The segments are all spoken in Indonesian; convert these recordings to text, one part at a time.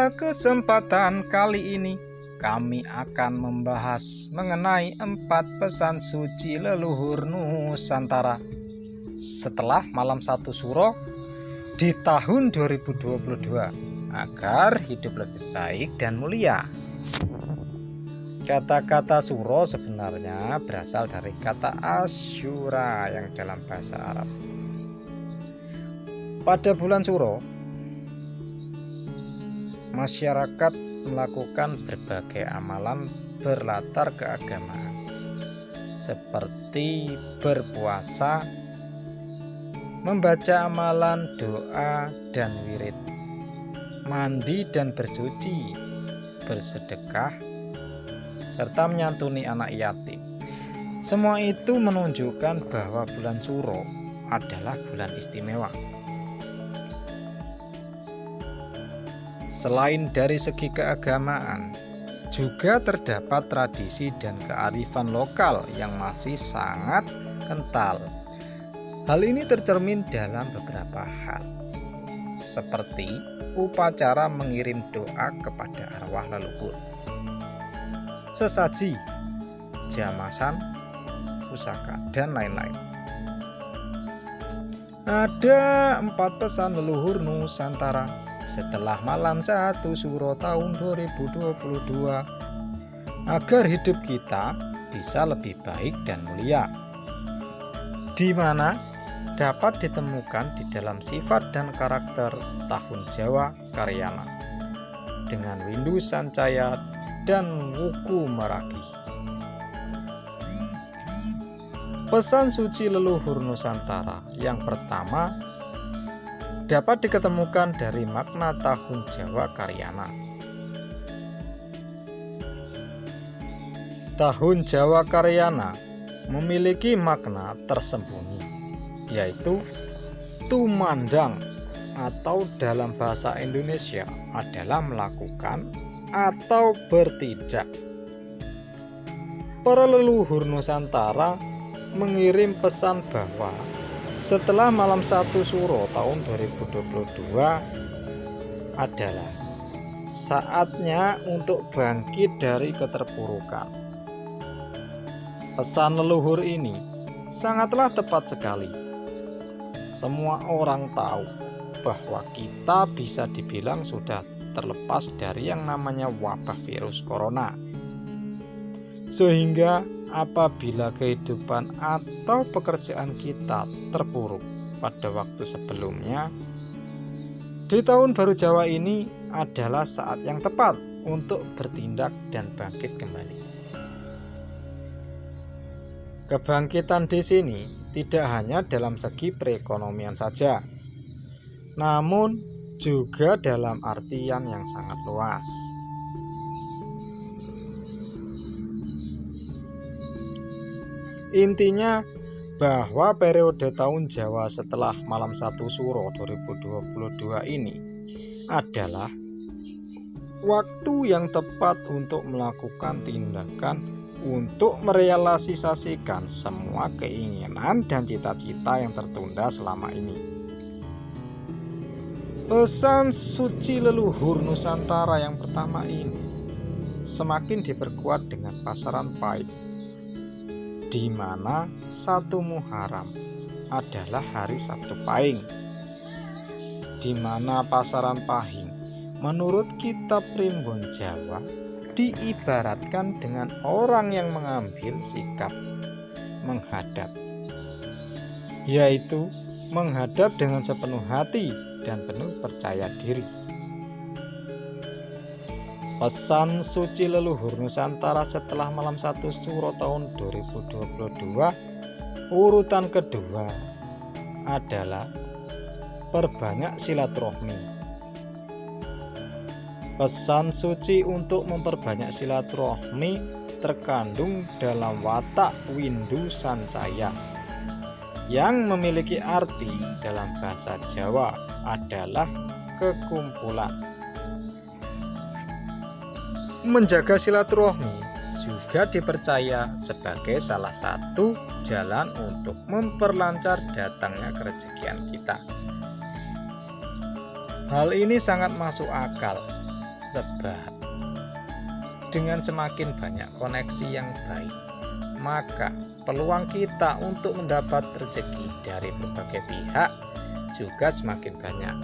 Pada kesempatan kali ini kami akan membahas mengenai 4 pesan suci leluhur Nusantara setelah malam 1 Suro di tahun 2022 agar hidup lebih baik dan mulia. Kata-kata Suro sebenarnya berasal dari kata Asyura yang dalam bahasa Arab. Pada bulan Suro, masyarakat melakukan berbagai amalan berlatar keagamaan seperti berpuasa, membaca amalan doa dan wirid, mandi dan bersuci, bersedekah, serta menyantuni anak yatim. Semua itu menunjukkan bahwa bulan Suro adalah bulan istimewa. Selain dari segi keagamaan, juga terdapat tradisi dan kearifan lokal yang masih sangat kental. Hal ini tercermin dalam beberapa hal, seperti upacara mengirim doa kepada arwah leluhur, sesaji, jamasan, pusaka, dan lain-lain. Ada 4 pesan leluhur Nusantara setelah malam 1 Suro tahun 2022 agar hidup kita bisa lebih baik dan mulia, di mana dapat ditemukan di dalam sifat dan karakter Tahun Jawa Karyana dengan Windu Sancaya dan Wuku Meragi. Pesan suci leluhur Nusantara yang pertama dapat diketemukan dari makna Tahun Jawa Karyana. Tahun Jawa Karyana memiliki makna tersembunyi, yaitu tumandang, atau dalam bahasa Indonesia adalah melakukan atau bertindak. Para leluhur Nusantara mengirim pesan bahwa setelah malam 1 Suro tahun 2022 adalah saatnya untuk bangkit dari keterpurukan. Pesan leluhur ini sangatlah tepat sekali. Semua orang tahu bahwa kita bisa dibilang sudah terlepas dari yang namanya wabah virus corona. Sehingga apabila kehidupan atau pekerjaan kita terpuruk pada waktu sebelumnya, di tahun baru Jawa ini adalah saat yang tepat untuk bertindak dan bangkit kembali. Kebangkitan di sini tidak hanya dalam segi perekonomian saja, namun juga dalam artian yang sangat luas. Intinya bahwa periode Tahun Jawa setelah malam 1 Suro 2022 ini adalah waktu yang tepat untuk melakukan tindakan untuk merealisasikan semua keinginan dan cita-cita yang tertunda selama ini. Pesan suci leluhur Nusantara yang pertama ini semakin diperkuat dengan pasaran Pahing, di mana 1 Muharram adalah hari Sabtu Pahing, di mana pasaran Pahing menurut kitab Primbon Jawa diibaratkan dengan orang yang mengambil sikap menghadap, yaitu menghadap dengan sepenuh hati dan penuh percaya diri. Pesan suci leluhur Nusantara setelah malam 1 Suro tahun 2022 urutan kedua adalah perbanyak silaturahmi. Pesan suci untuk memperbanyak silaturahmi terkandung dalam watak Windu Sancaya yang memiliki arti dalam bahasa Jawa adalah kekumpulan. Menjaga silaturahmi juga dipercaya sebagai salah satu jalan untuk memperlancar datangnya kerezekian kita. Hal ini sangat masuk akal Sebab dengan semakin banyak koneksi yang baik, maka peluang kita untuk mendapat rezeki dari berbagai pihak juga semakin banyak.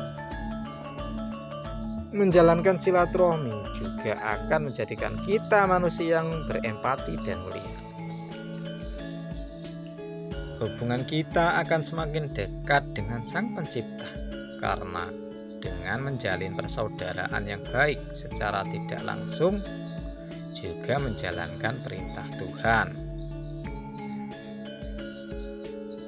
Menjalankan silaturahmi juga akan menjadikan kita manusia yang berempati dan mulia. Hubungan kita akan semakin dekat dengan Sang Pencipta, karena dengan menjalin persaudaraan yang baik secara tidak langsung juga menjalankan perintah Tuhan.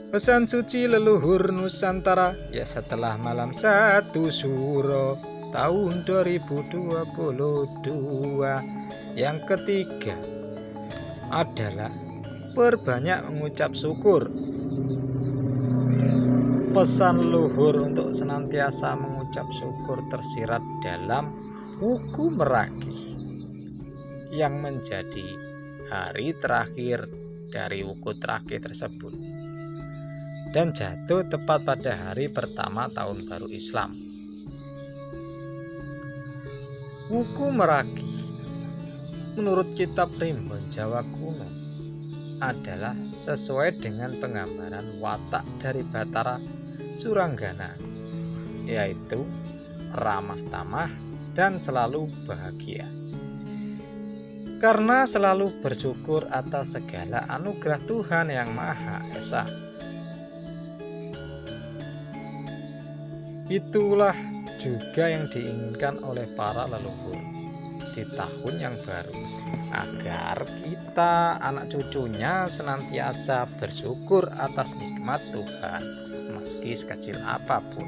Pesan suci leluhur Nusantara, ya setelah malam 1 Suro tahun 2022. Yang ketiga adalah perbanyak mengucap syukur. Pesan leluhur untuk senantiasa mengucap syukur tersirat dalam Wuku Meragih yang menjadi hari terakhir dari wuku terakhir tersebut dan jatuh tepat pada hari pertama tahun baru Islam. Wuku Meragih menurut kitab Primbon Jawa kuno adalah sesuai dengan penggambaran watak dari Batara Suranggana, yaitu ramah tamah dan selalu bahagia. Karena selalu bersyukur atas segala anugerah Tuhan yang Maha Esa. Itulah juga yang diinginkan oleh para leluhur di tahun yang baru, agar kita anak cucunya senantiasa bersyukur atas nikmat Tuhan meski sekecil apapun.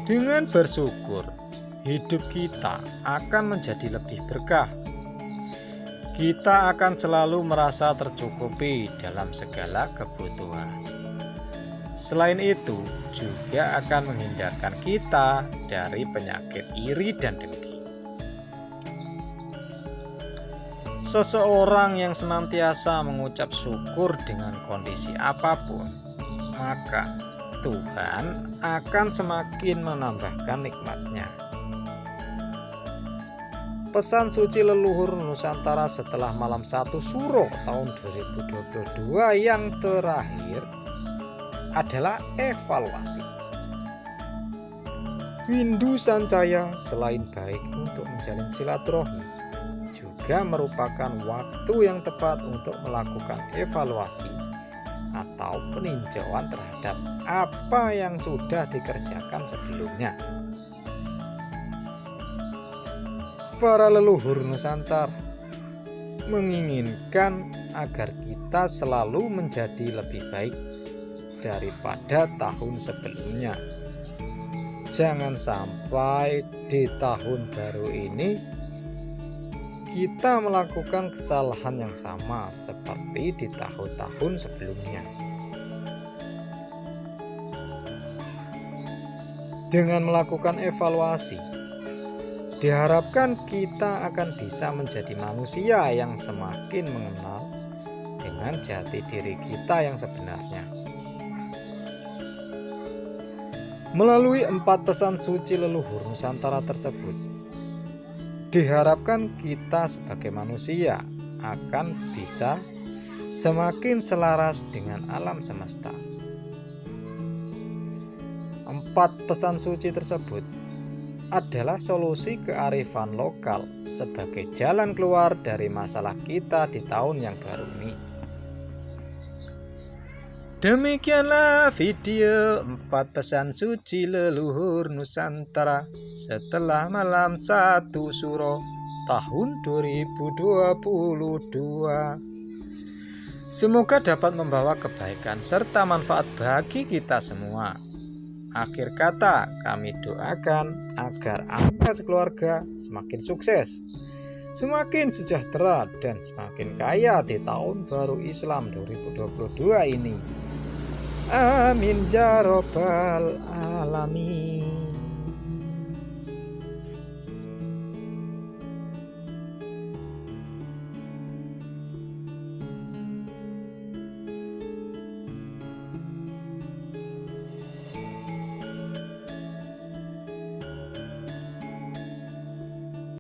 Dengan bersyukur, hidup kita akan menjadi lebih berkah. Kita akan selalu merasa tercukupi dalam segala kebutuhan. Selain itu, juga akan menghindarkan kita dari penyakit iri dan dengki. Seseorang yang senantiasa mengucap syukur dengan kondisi apapun, maka Tuhan akan semakin menambahkan nikmat-Nya. Pesan suci leluhur Nusantara setelah malam 1 Suro tahun 2022 yang terakhir adalah evaluasi. Windu Sancaya selain baik untuk menjalin silaturahmi, juga merupakan waktu yang tepat untuk melakukan evaluasi atau peninjauan terhadap apa yang sudah dikerjakan sebelumnya. Para leluhur Nusantara menginginkan agar kita selalu menjadi lebih baik daripada tahun sebelumnya. Jangan sampai di tahun baru ini kita melakukan kesalahan yang sama seperti di tahun-tahun sebelumnya. Dengan melakukan evaluasi, diharapkan kita akan bisa menjadi manusia yang semakin mengenal dengan jati diri kita yang sebenarnya. Melalui 4 pesan suci leluhur Nusantara tersebut, diharapkan kita sebagai manusia akan bisa semakin selaras dengan alam semesta. 4 pesan suci tersebut adalah solusi kearifan lokal sebagai jalan keluar dari masalah kita di tahun yang baru ini. Demikianlah video 4 pesan suci leluhur Nusantara setelah malam 1 Suro tahun 2022. Semoga dapat membawa kebaikan serta manfaat bagi kita semua. Akhir kata, kami doakan agar Anda sekeluarga semakin sukses, semakin sejahtera, dan semakin kaya di tahun baru Islam 2022 ini. Amin ya rabbal alamin.